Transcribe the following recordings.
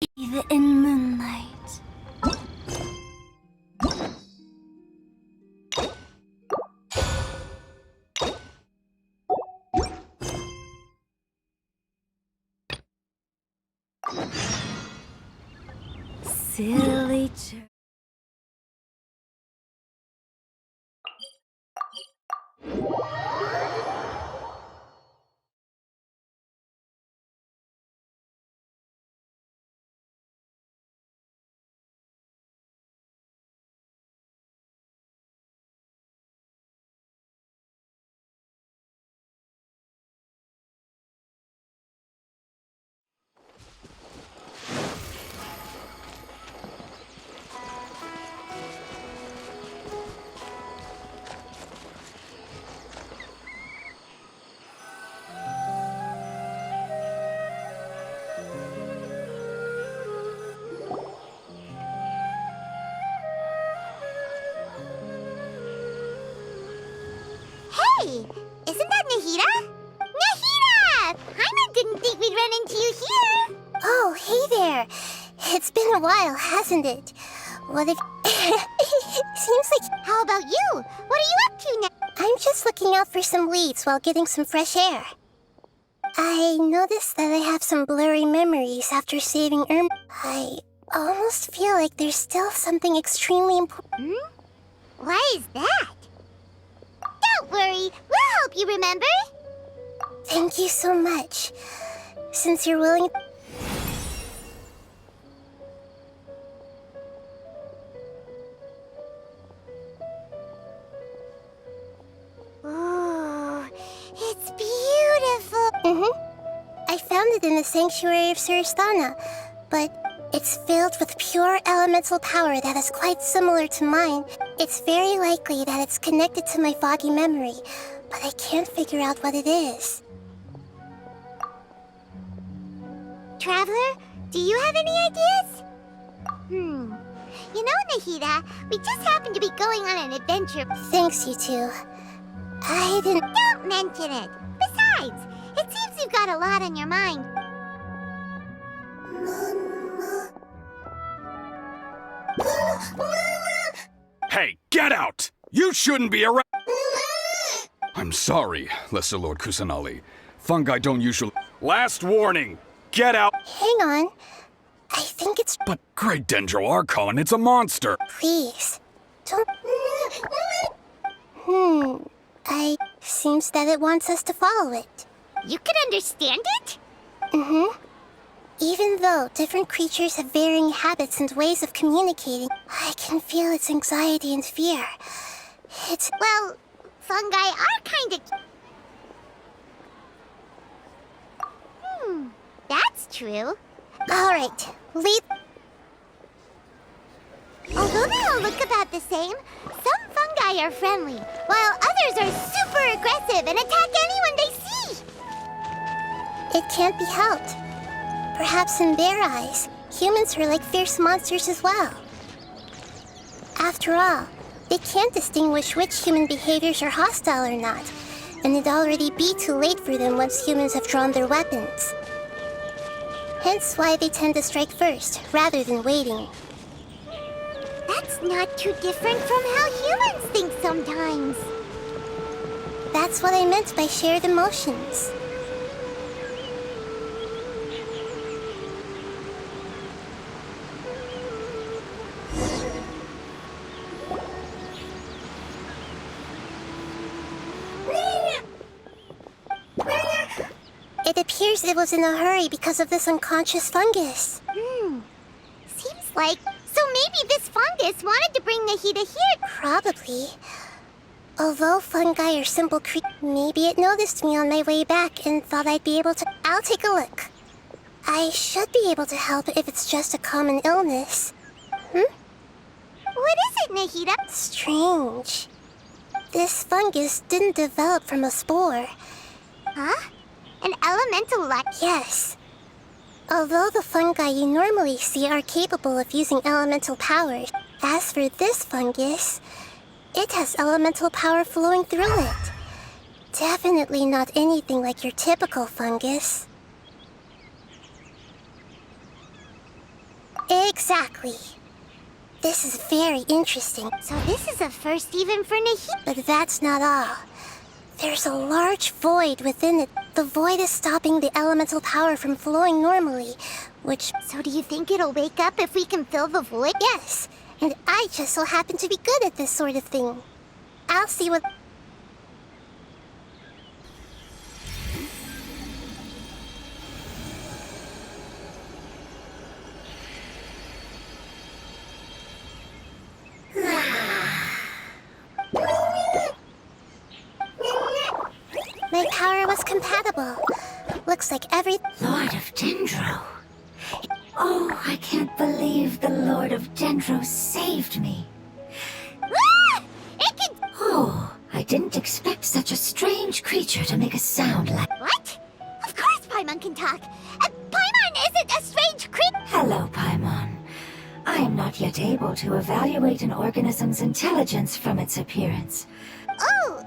Bathe in moonlight. Silly children. Hey, isn't that Nahida? Nahida! Paimon didn't think we'd run into you here. Oh, hey there. It's been a while, hasn't it? What if... Seems like... How about you? What are you up to now? I'm just looking out for some leads while getting some fresh air. I noticed that I have some blurry memories after saving I almost feel like there's still something extremely important. Why is that? Don't worry, we'll help you remember. Thank you so much. Since you're willing... Ooh, it's beautiful. I found it in the sanctuary of Suristana, but it's filled with pure elemental power that is quite similar to mine. It's very likely that it's connected to my foggy memory, but I can't figure out what it is. Traveler, do you have any ideas? You know, Nahida, we just happened to be going on an adventure. Thanks, you two. I didn't... Don't mention it. Besides, it seems you've got a lot on your mind. Hey, get out! You shouldn't be around! I'm sorry, Lesser Lord Kusanali. Fungi don't usually... Last warning! Get out! Hang on. I think it's... But Great Dendro Archon, it's a monster! Please, don't... Seems that it wants us to follow it. You can understand it? Even though different creatures have varying habits and ways of communicating, I can feel its anxiety and fear. It's... Well, fungi are kind of... That's true. Alright, lead... Although they all look about the same, some fungi are friendly, while others are super aggressive and attack anyone they see. It can't be helped. Perhaps in their eyes, humans are like fierce monsters as well. After all, they can't distinguish which human behaviors are hostile or not, and it'd already be too late for them once humans have drawn their weapons. Hence why they tend to strike first, rather than waiting. That's not too different from how humans think sometimes. That's what I meant by shared emotions. It appears it was in a hurry because of this unconscious fungus. Seems like... So maybe this fungus wanted to bring Nahida here. Probably. Although fungi are simple creatures, maybe it noticed me on my way back and thought I'd be able to... I'll take a look. I should be able to help if it's just a common illness. What is it, Nahida? Strange. This fungus didn't develop from a spore. Huh? An elemental life? Yes. Although the fungi you normally see are capable of using elemental powers, as for this fungus, it has elemental power flowing through it. Definitely not anything like your typical fungus. Exactly. This is very interesting. So this is a first even for Nahida. But that's not all. There's a large void within it. The void is stopping the elemental power from flowing normally, which... So do you think it'll wake up if we can fill the void? Yes, and I just so happen to be good at this sort of thing. I'll see what... My power was compatible. Looks like every... Lord of Dendro. Oh, I can't believe the Lord of Dendro saved me. Ah! It can... Oh, I didn't expect such a strange creature to make a sound like... What? Of course Paimon can talk. Paimon isn't a strange creature. Hello, Paimon. I am not yet able to evaluate an organism's intelligence from its appearance. Oh,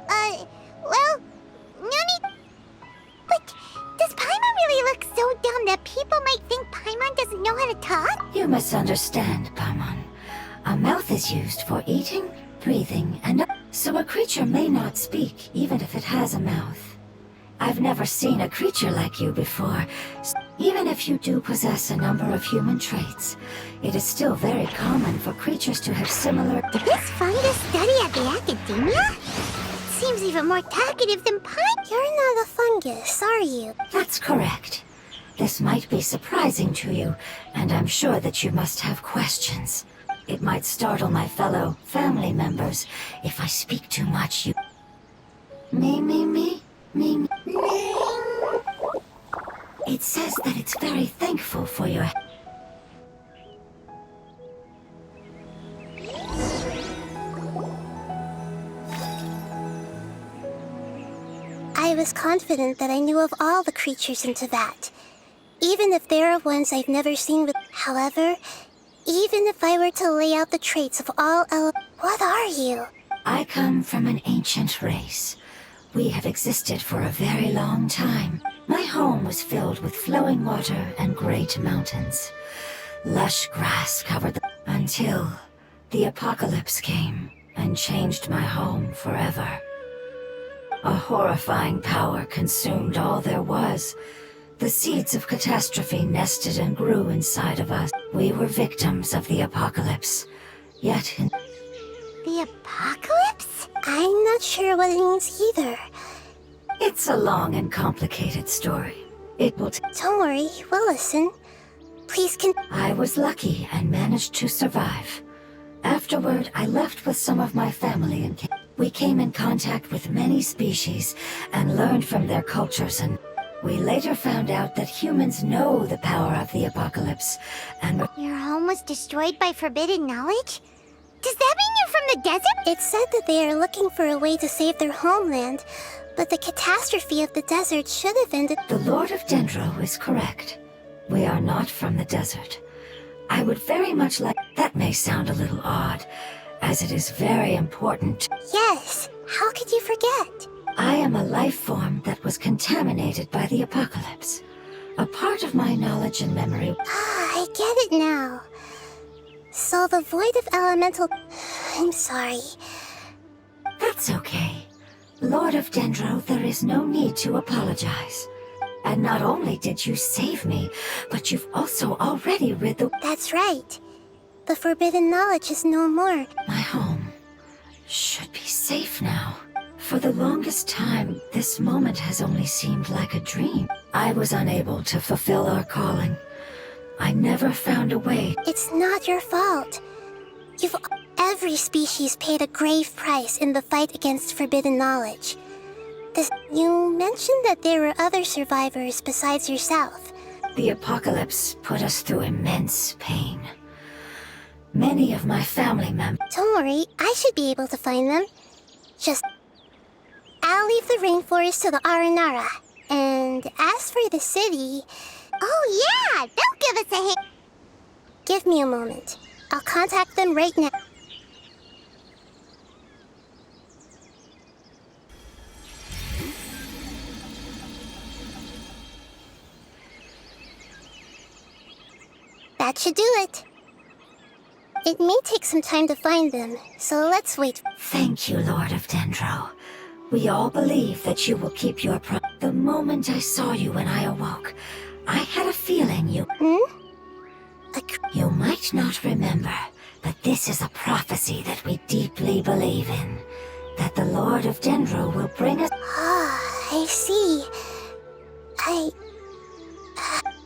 well, Nani... But does Paimon really look so dumb that people might think Paimon doesn't know how to talk? You misunderstand, Paimon. A mouth is used for eating, breathing, and... So a creature may not speak, even if it has a mouth. I've never seen a creature like you before. Even if you do possess a number of human traits, it is still very common for creatures to have similar... Did this fungus study at the academia? Seems even more talkative than Paimon. You're not a fungus, are you? That's correct. This might be surprising to you, and I'm sure that you must have questions. It might startle my fellow family members if I speak too much. You... Me. It says that it's very thankful for your... I was confident that I knew of all the creatures in Teyvat, even if there are ones I've never seen with... However, even if I were to lay out the traits of all what are you? I come from an ancient race. We have existed for a very long time. My home was filled with flowing water and great mountains. Lush grass covered the... Until the apocalypse came and changed my home forever. A horrifying power consumed all there was. The seeds of catastrophe nested and grew inside of us. We were victims of the apocalypse. Yet in... The apocalypse? I'm not sure what it means either. It's a long and complicated story. It will Don't worry, we'll listen. Please I was lucky and managed to survive. Afterward, I left with some of my family and we came in contact with many species and learned from their cultures, and we later found out that humans know the power of the apocalypse and Your home was destroyed by forbidden knowledge? Does that mean you're from the desert? It said that they are looking for a way to save their homeland, but the catastrophe of the desert should have ended... The Lord of Dendro is correct. We are not from the desert. I would very much like... That may sound a little odd, as it is very important. Yes, how could you forget? I am a life form that was contaminated by the apocalypse. A part of my knowledge and memory... I get it now. So the void of elemental... I'm sorry. That's okay. Lord of Dendro, there is no need to apologize. And not only did you save me, but you've also already rid the... That's right. The forbidden knowledge is no more. My home should be safe now. For the longest time, this moment has only seemed like a dream. I was unable to fulfill our calling. I never found a way. It's not your fault. Every species paid a grave price in the fight against forbidden knowledge. You mentioned that there were other survivors besides yourself. The apocalypse put us through immense pain. Many of my family members... Don't worry, I should be able to find them. I'll leave the rainforest to the Aranara. And as for the city... Oh yeah, they'll give us a hint. Give me a moment. I'll contact them right now. That should do it. It may take some time to find them, so let's wait. Thank you, Lord of Dendro. We all believe that you will keep your The moment I saw you when I awoke, I had a feeling you... You might not remember, but this is a prophecy that we deeply believe in. That the Lord of Dendro will bring us... Ah, I see.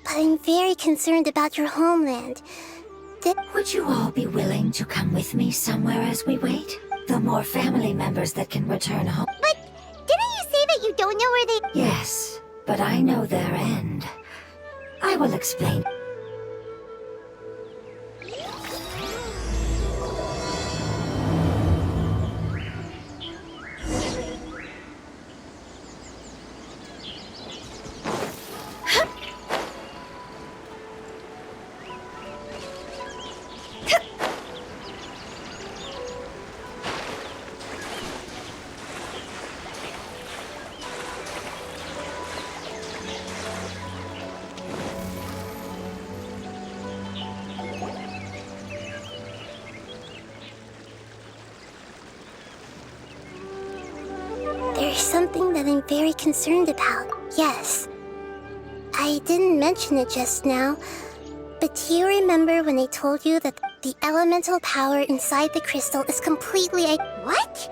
But I'm very concerned about your homeland. Would you all be willing to come with me somewhere as we wait? The more family members that can return home... But didn't you say that you don't know where they... Yes, but I know their end. I will explain. There's something that I'm very concerned about, yes. I didn't mention it just now, but do you remember when I told you that the elemental power inside the crystal is completely What?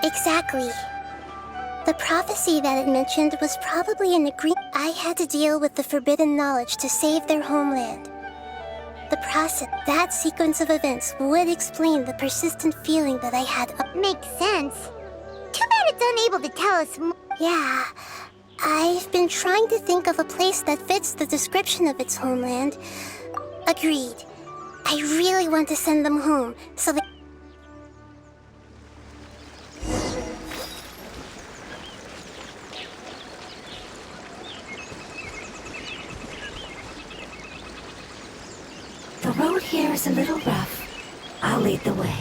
Exactly. The prophecy that it mentioned was probably an agreement. I had to deal with the forbidden knowledge to save their homeland. The process, that sequence of events would explain the persistent feeling that I had. Makes sense. Too bad it's unable to tell us more. Yeah, I've been trying to think of a place that fits the description of its homeland. Agreed. I really want to send them home, so that... The road here is a little rough. I'll lead the way.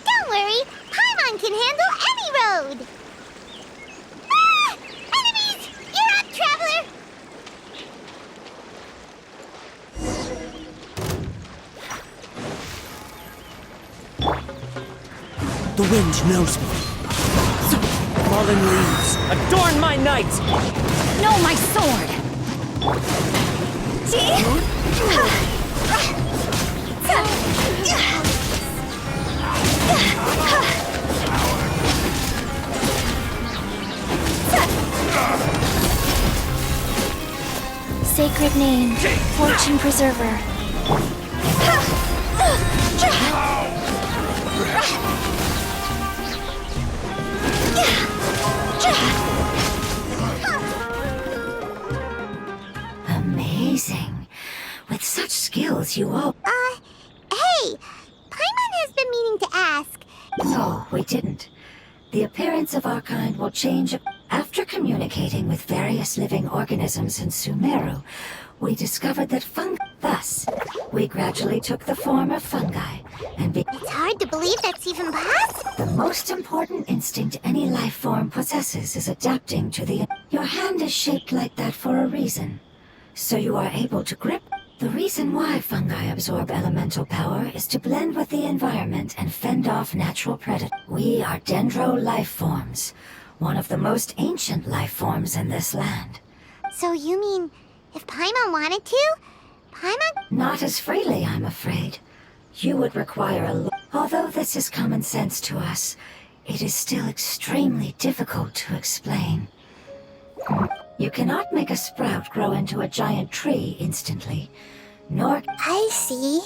Don't worry, Paimon can handle any road! Ah! Enemies! You're up, traveler! The wind knows me. Fallen leaves, adorn my night! No, my sword! Sacred name, fortune preserver. Amazing. With such skills, you all... Hey! Paimon has been meaning to ask. No, we didn't. The appearance of our kind will change. After communicating with various living organisms in Sumeru, we discovered that Thus, we gradually took the form of fungi and It's hard to believe that's even possible. The most important instinct any life form possesses is adapting to the... Your hand is shaped like that for a reason. So you are able to grip. The reason why fungi absorb elemental power is to blend with the environment and fend off natural predators. We are dendro life forms, one of the most ancient life forms in this land. So you mean, if Paimon wanted to, Paimon... Not as freely, I'm afraid. You would require a... Although this is common sense to us, it is still extremely difficult to explain. You cannot make a sprout grow into a giant tree instantly, nor... I see.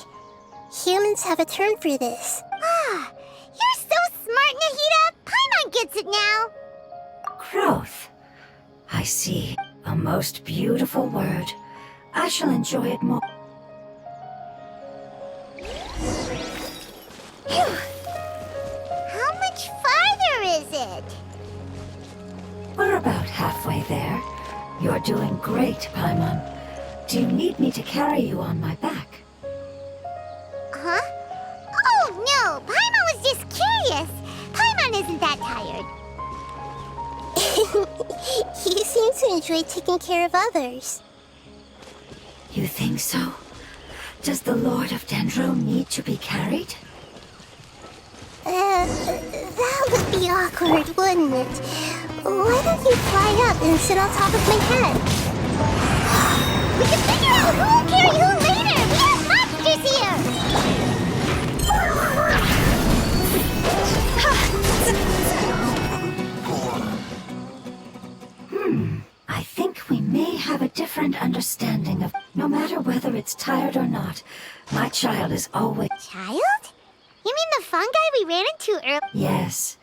Humans have a term for this. Ah, you're so smart, Nahida! Paimon gets it now! Growth. I see. A most beautiful word. I shall enjoy it more. Phew. How much farther is it? We're about halfway there. You're doing great, Paimon. Do you need me to carry you on my back? Huh? Oh, no! Paimon was just curious! Paimon isn't that tired. You seem to enjoy taking care of others. You think so? Does the Lord of Dendro need to be carried? That would be awkward, wouldn't it? Why don't you fly up and sit on top of my head? We can figure out who will carry who later! We have monsters here! I think we may have a different understanding of... No matter whether it's tired or not, my child is always... Child? You mean the fungi we ran into earlier? Yes,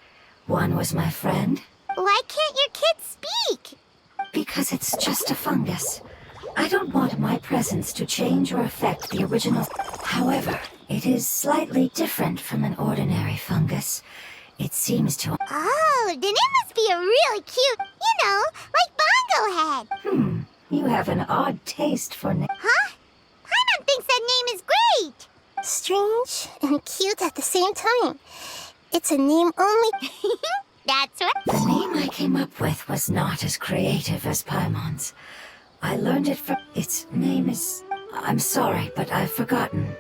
one was my friend. Why can't your kid speak? Because it's just a fungus. I don't want my presence to change or affect the original... However, it is slightly different from an ordinary fungus. It seems to... Oh, then it must be a really cute, like Bongo Head. You have an odd taste for... Huh? Paimon thinks that name is great. Strange and cute at the same time. It's a name only... That's right. The name I came up with was not as creative as Paimon's. I learned it from... Its name is... I'm sorry, but I've forgotten.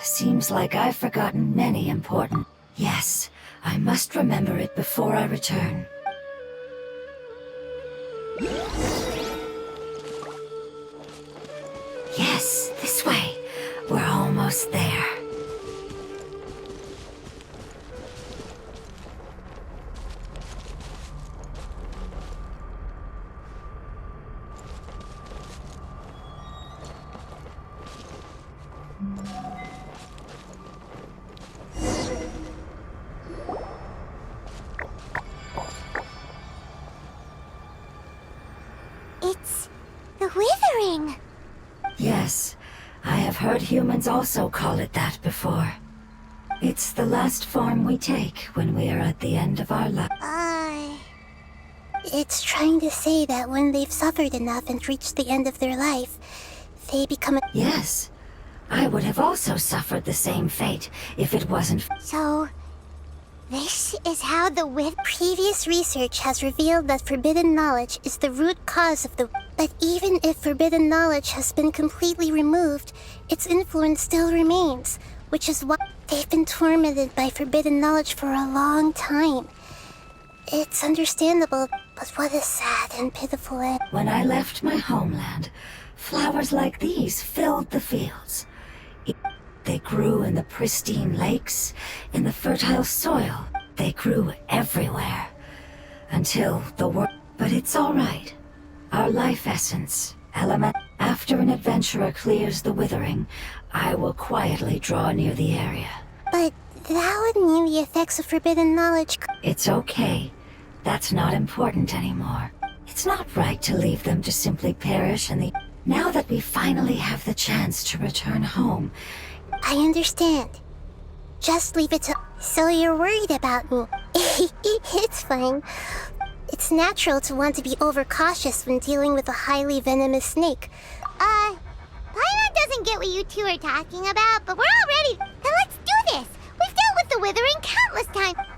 Seems like I've forgotten many important... Yes, I must remember it before I return. Yes, this way. We're almost there. It's the withering. Yes, I have heard humans also call it that before. It's the last form we take when we are at the end of our life. It's trying to say that when they've suffered enough and reached the end of their life, they become a... Yes, I would have also suffered the same fate if it wasn't... So, this is how the Previous research has revealed that forbidden knowledge is the root cause of the... But even if forbidden knowledge has been completely removed, its influence still remains, which is why they've been tormented by forbidden knowledge for a long time. It's understandable, but what a sad and pitiful end. When I left my homeland, flowers like these filled the fields. They grew in the pristine lakes, in the fertile soil. They grew everywhere. Until the world... But it's all right. Our life essence, element... After an adventurer clears the withering, I will quietly draw near the area. But that would mean the effects of forbidden knowledge... It's okay. That's not important anymore. It's not right to leave them to simply perish in the... Now that we finally have the chance to return home... I understand. Just leave it to... So you're worried about me. It's fine. It's natural to want to be overcautious when dealing with a highly venomous snake. Paimon doesn't get what you two are talking about, but we're all ready. Then let's do this. We've dealt with the withering countless times.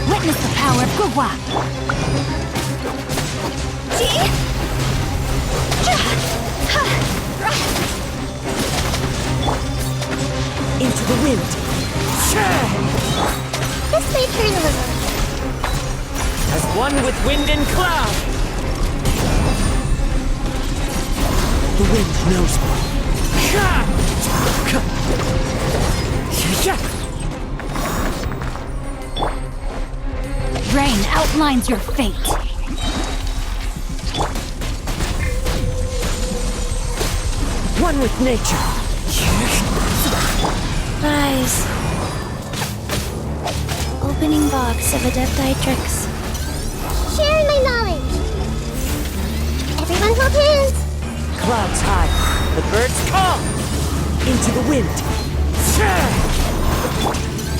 Witness the power of Gugwa! Into the wind. This may turn a little. As one with wind and cloud. The wind knows me. Rain outlines your fate. One with nature. Rise. Opening box of Adepti tricks. Sharing my knowledge. Everyone hold hands. clouds high. The birds call. Into the wind.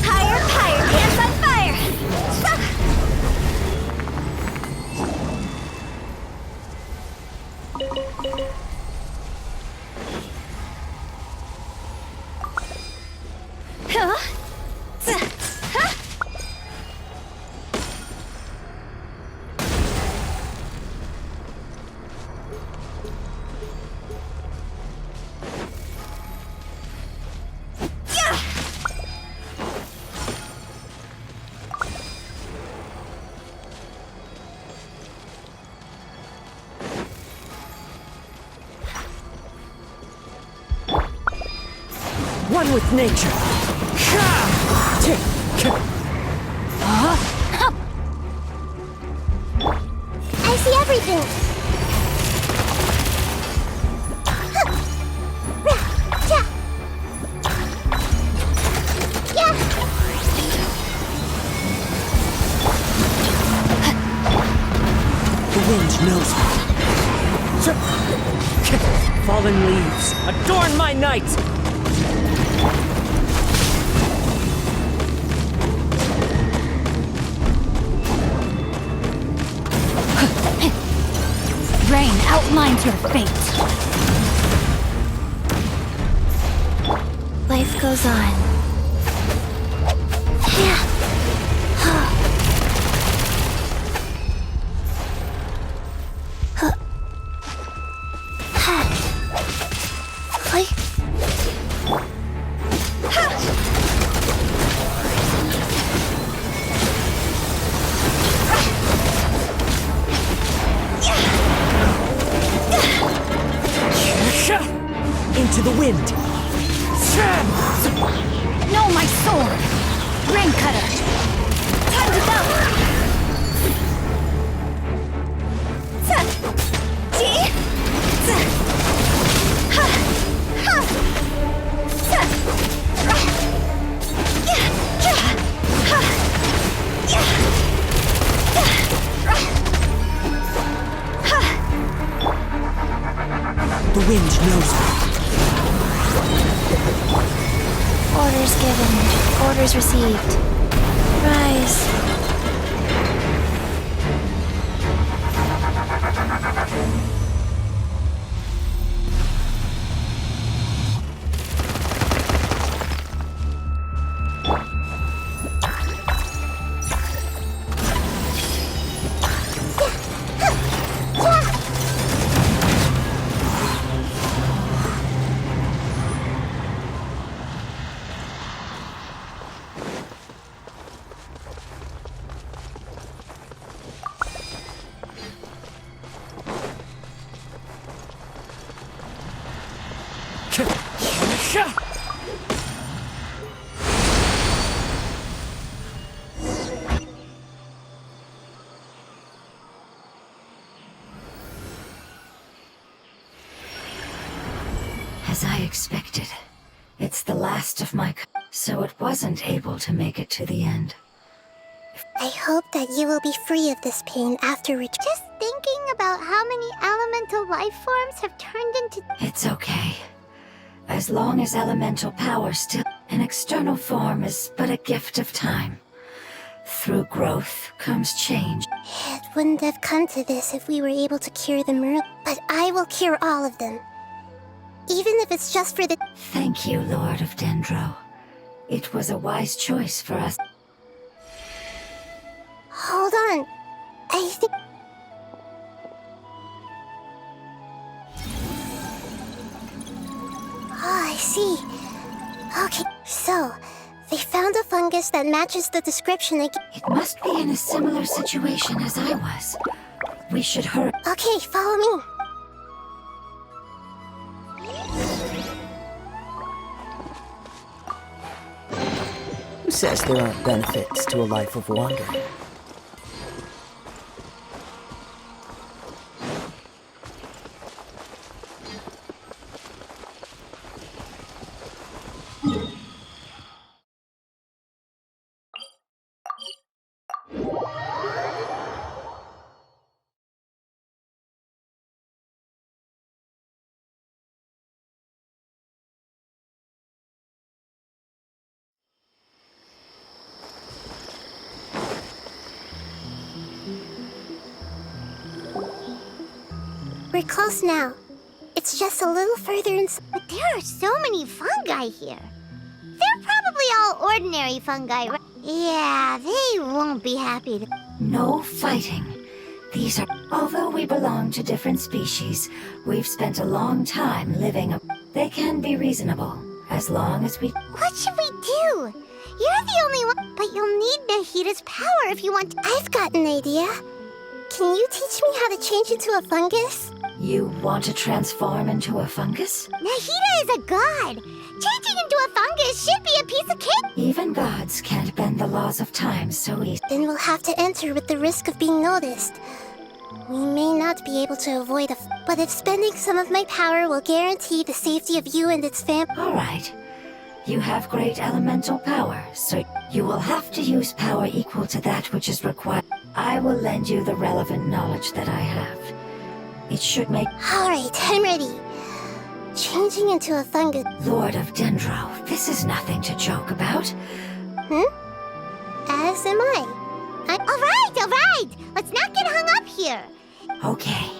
Higher, higher, dance on fire! Huh? One with nature. I see everything! The wind knows me. Fallen leaves, adorn my night! Rain outlines your fate. Life goes on. Into the wind. No, my sword! Rain cutter! Time to go! The wind knows me. Orders given. Orders received. Rise. As I expected, it's the last of my so it wasn't able to make it to the end. I hope that you will be free of this pain after Just thinking about how many elemental life forms have turned into... It's okay. As long as elemental power still... An external form is but a gift of time. Through growth comes change. It wouldn't have come to this if we were able to cure them early. But I will cure all of them. Even if it's just for the... Thank you, Lord of Dendro. It was a wise choice for us. Hold on. I think... Oh, I see. Okay, so... They found a fungus that matches the description again. It must be in a similar situation as I was. We should hurry. Okay, follow me. Who says there aren't benefits to a life of wandering? We're close now. It's just a little further inside. But there are so many fungi here. They're probably all ordinary fungi, right? Yeah, they won't be happy to... No fighting. These are... Although we belong to different species, we've spent a long time living... They can be reasonable, as long as we... What should we do? You're the only one... But you'll need Nahita's power if you want to... I've got an idea. Can you teach me how to change into a fungus? You want to transform into a fungus? Nahita is a god. Changing into a fungus should be a piece of cake. Even gods can't bend the laws of time so easily. Then we'll have to enter with the risk of being noticed. We may not be able to avoid but if spending some of my power will guarantee the safety of you and its family... All right. You have great elemental power, so you will have to use power equal to that which is required. I will lend you the relevant knowledge that I have. It should make... All right, I'm ready. Changing into a fungus... Lord of Dendro, this is nothing to joke about. As am I. All right! Let's not get hung up here. Okay.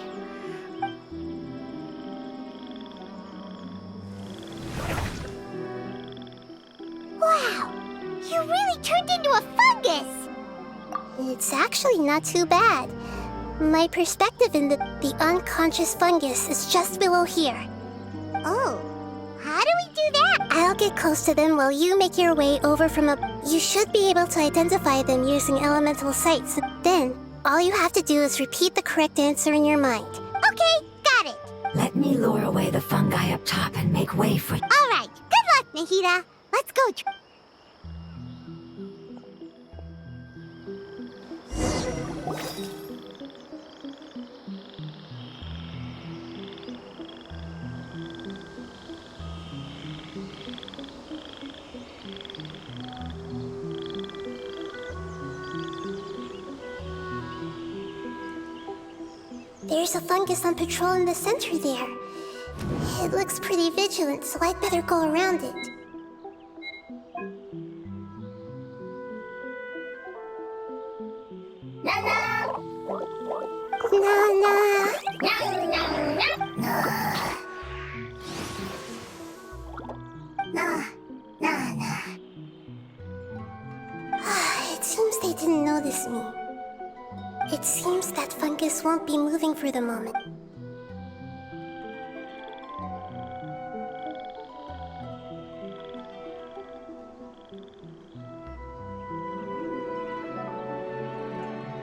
Wow! You really turned into a fungus! It's actually not too bad. My perspective in the unconscious fungus is just below here. Oh, how do we do that? I'll get close to them while you make your way over from a... You should be able to identify them using elemental sights. Then, all you have to do is repeat the correct answer in your mind. Okay, got it. Let me lure away the fungi up top and make way for... All right, good luck, Nahita. Let's go. There's a fungus on patrol in the center there. It looks pretty vigilant, so I'd better go around it. Nana! It seems they didn't notice me. It seems that fungus won't be moving for the moment.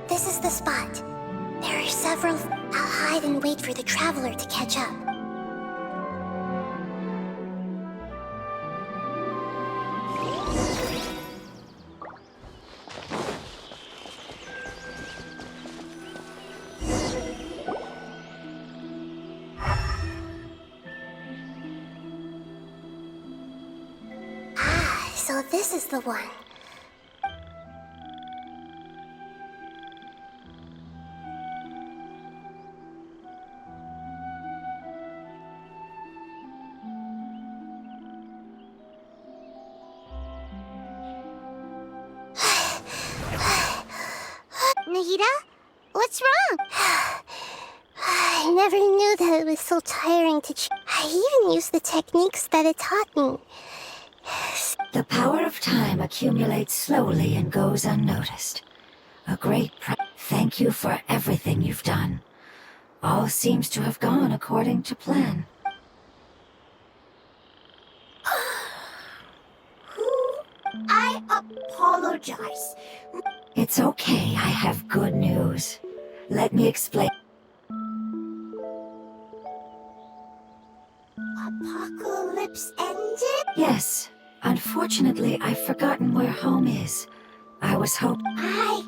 This is the spot. There are several... I'll hide and wait for the traveler to catch up. So this is the one. Nahita? What's wrong? I never knew that it was so tiring to I even used the techniques that it taught me. The power of time accumulates slowly and goes unnoticed. A great thank you for everything you've done. All seems to have gone according to plan. I apologize. It's okay, I have good news. Let me explain. Apocalypse ended? Yes. Unfortunately, I've forgotten where home is. I was hoping... I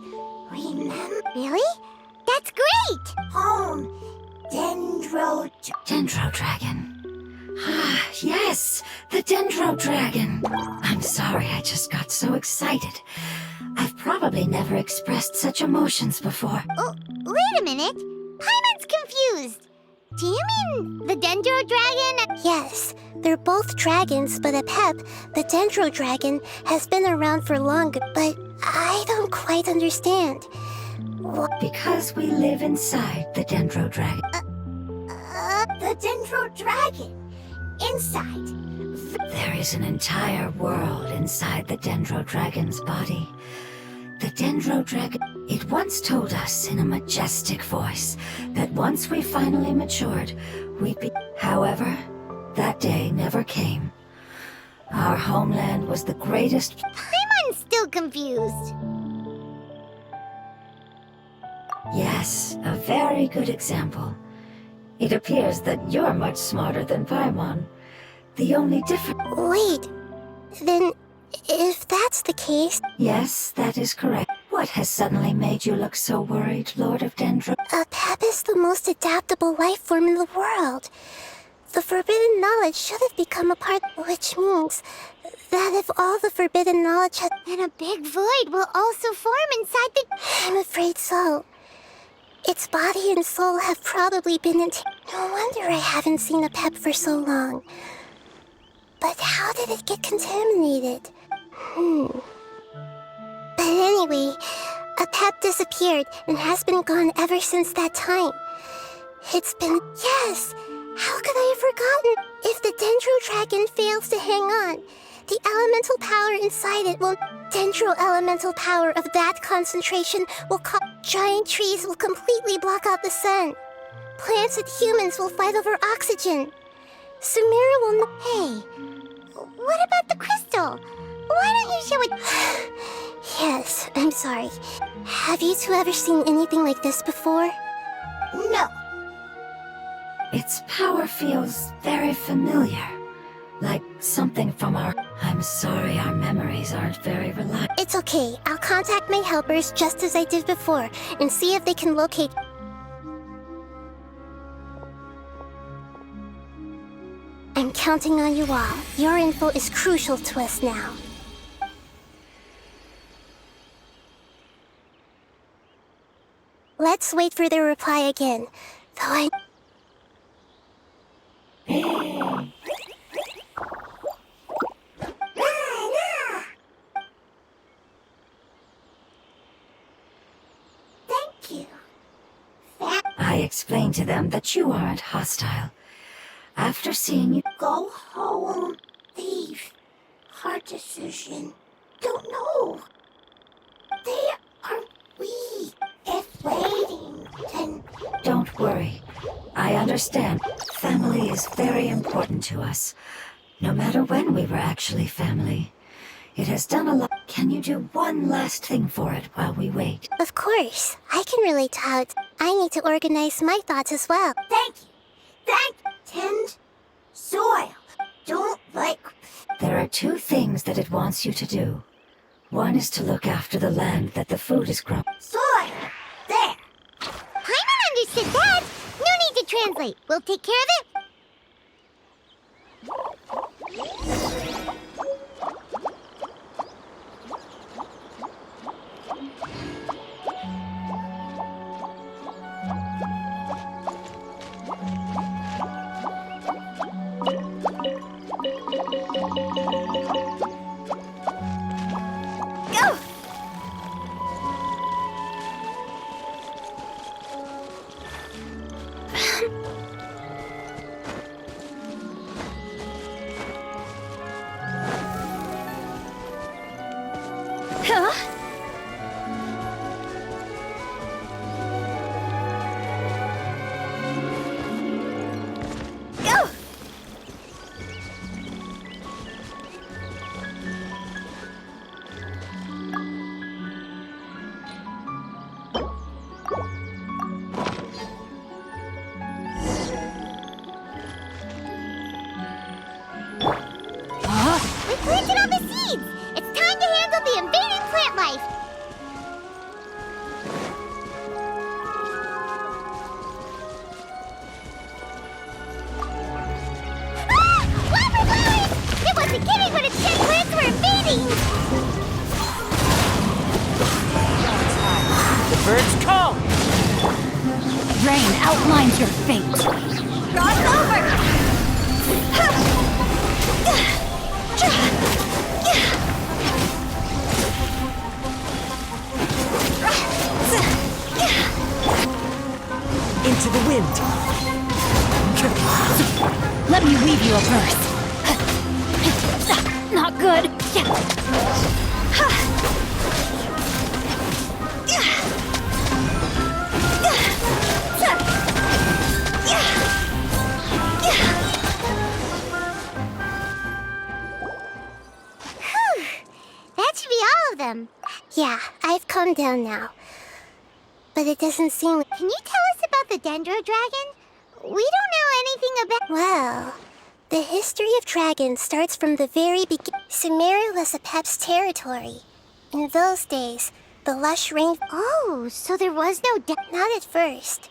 remember... Really? That's great! Home. Dendro Dragon. Ah, yes! The Dendro Dragon! I'm sorry, I just got so excited. I've probably never expressed such emotions before. Oh, wait a minute. Paimon's confused. Do you mean the Dendro Dragon? Yes, they're both dragons, but Apep, the Dendro Dragon, has been around for longer, but I don't quite understand. Because we live inside the Dendro Dragon. The Dendro Dragon. Inside. There is an entire world inside the Dendro Dragon's body. The Dendro Dragon... It once told us in a majestic voice that once we finally matured, we'd be... However, that day never came. Our homeland was the greatest... I'm still confused. Yes, a very good example. It appears that you're much smarter than Paimon. The only difference... Wait, then if that's the case... Yes, that is correct. What has suddenly made you look so worried, Lord of Dendro? A pep is the most adaptable life form in the world. The forbidden knowledge should have become a part, which means that if all the forbidden knowledge has... Then a big void will also form inside the... I'm afraid so. Its body and soul have probably been in... No wonder I haven't seen a pep for so long. But how did it get contaminated? But anyway, a pep disappeared and has been gone ever since that time. It's been... Yes! How could I have forgotten? If the Dendro Dragon fails to hang on, the elemental power inside it will... Dendro elemental power of that concentration will cause... Giant trees will completely block out the sun. Plants and humans will fight over oxygen. Sumeru will... Hey, what about the crystal? Why don't you show it... Yes, I'm sorry. Have you two ever seen anything like this before? No. Its power feels very familiar. Like something from our... I'm sorry, our memories aren't very reliable. It's okay. I'll contact my helpers just as I did before and see if they can locate... I'm counting on you all. Your info is crucial to us now. Let's wait for their reply again. Though I... Thank you. I explained to them that you aren't hostile. After seeing you... Go home. Leave. Hard decision. Don't know. They are weak. If waiting, then... Don't worry. I understand. Family is very important to us. No matter when we were actually family. It has done a lot. Can you do one last thing for it while we wait? Of course. I can relate to how it's... I need to organize my thoughts as well. Thank you. Tend soil. Don't like... There are two things that it wants you to do. One is to look after the land that the food is grown. Soil. There. Paimon understood that. No need to translate. We'll take care of it. Go! Huh? Go! We planted all the seeds! It's time to handle the invading plant life! Ah! Wildfire flowers! It wasn't kidding when its dead plants were invading! The birds call! Rain outlines your fate. Cross over! Into the wind! Let me weave you a verse. Not good. That should be all of them. Yeah, I've calmed down now. But it doesn't seem like... Can you tell us about the Dendro Dragon? We don't know anything about... Well, the history of dragons starts from the very beginning. Sumeru was Apep's territory. In those days, the lush rain... Oh, so there was no... Not at first.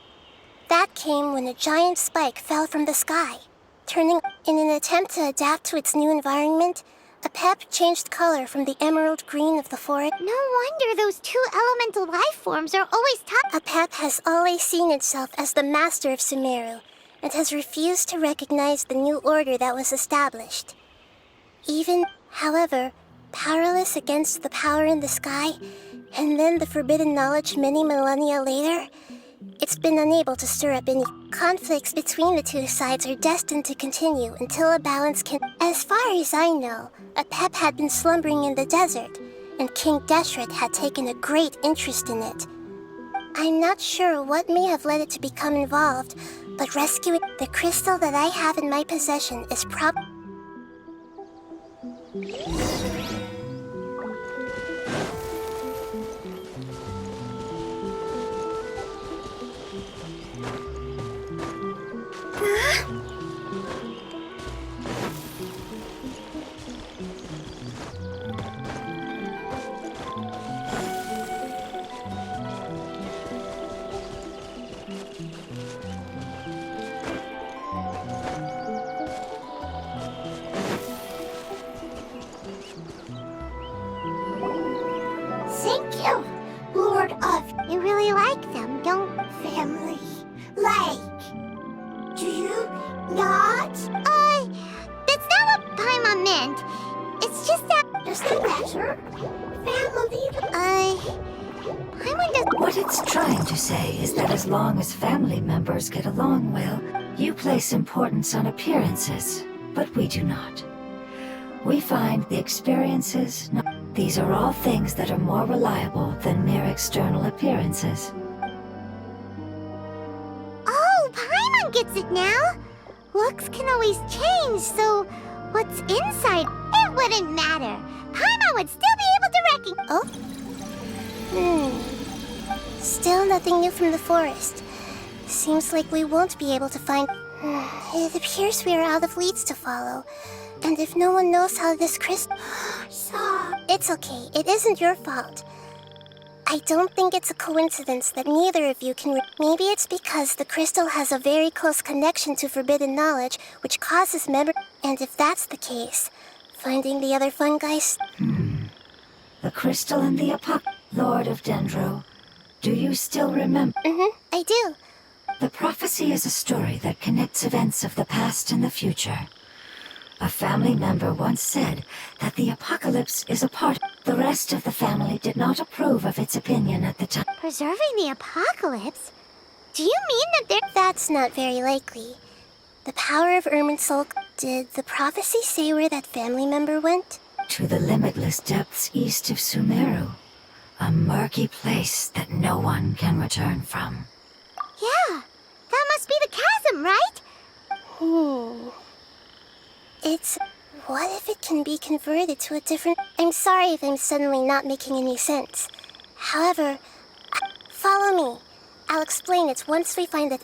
That came when a giant spike fell from the sky, turning... In an attempt to adapt to its new environment, Apep changed color from the emerald green of the forest. No wonder those two elemental life forms are always tough. Apep has always seen itself as the master of Sumeru, and has refused to recognize the new order that was established. Even, however, powerless against the power in the sky, and then the forbidden knowledge many millennia later, it's been unable to stir up any conflicts between the two sides are destined to continue until a balance can... As far as I know, Apep had been slumbering in the desert, and King Deshret had taken a great interest in it. I'm not sure what may have led it to become involved, but rescuing the crystal that I have in my possession is Thank you, Lord of... You really like them, don't... Family. Like... Do you not? That's not what Paimon meant. It's just that... Does that matter? Family... Paimon does... What it's trying to say is that as long as family members get along well, you place importance on appearances, but we do not. We find the experiences... These are all things that are more reliable than mere external appearances. Oh, Paimon gets it now! Looks can always change, so what's inside, it wouldn't matter. Paimon would still be able to Still nothing new from the forest. Seems like we won't be able to find... It appears we are out of leads to follow. And if no one knows how this crystal... It's okay, it isn't your fault. I don't think it's a coincidence that neither of you can... Maybe it's because the crystal has a very close connection to forbidden knowledge, which causes memory... And if that's the case, finding the other fungi... The crystal and the Lord of Dendro. Do you still remember? I do. The prophecy is a story that connects events of the past and the future. A family member once said that the apocalypse is a part. The rest of the family did not approve of its opinion at the time. Preserving the apocalypse? Do you mean that they're... That's not very likely. The power of Irminsul... Did the prophecy say where that family member went? To the limitless depths east of Sumeru. A murky place that no one can return from. Yeah, that must be the chasm, right? It's... What if it can be converted to a different... I'm sorry if I'm suddenly not making any sense. However, follow me. I'll explain it once we find that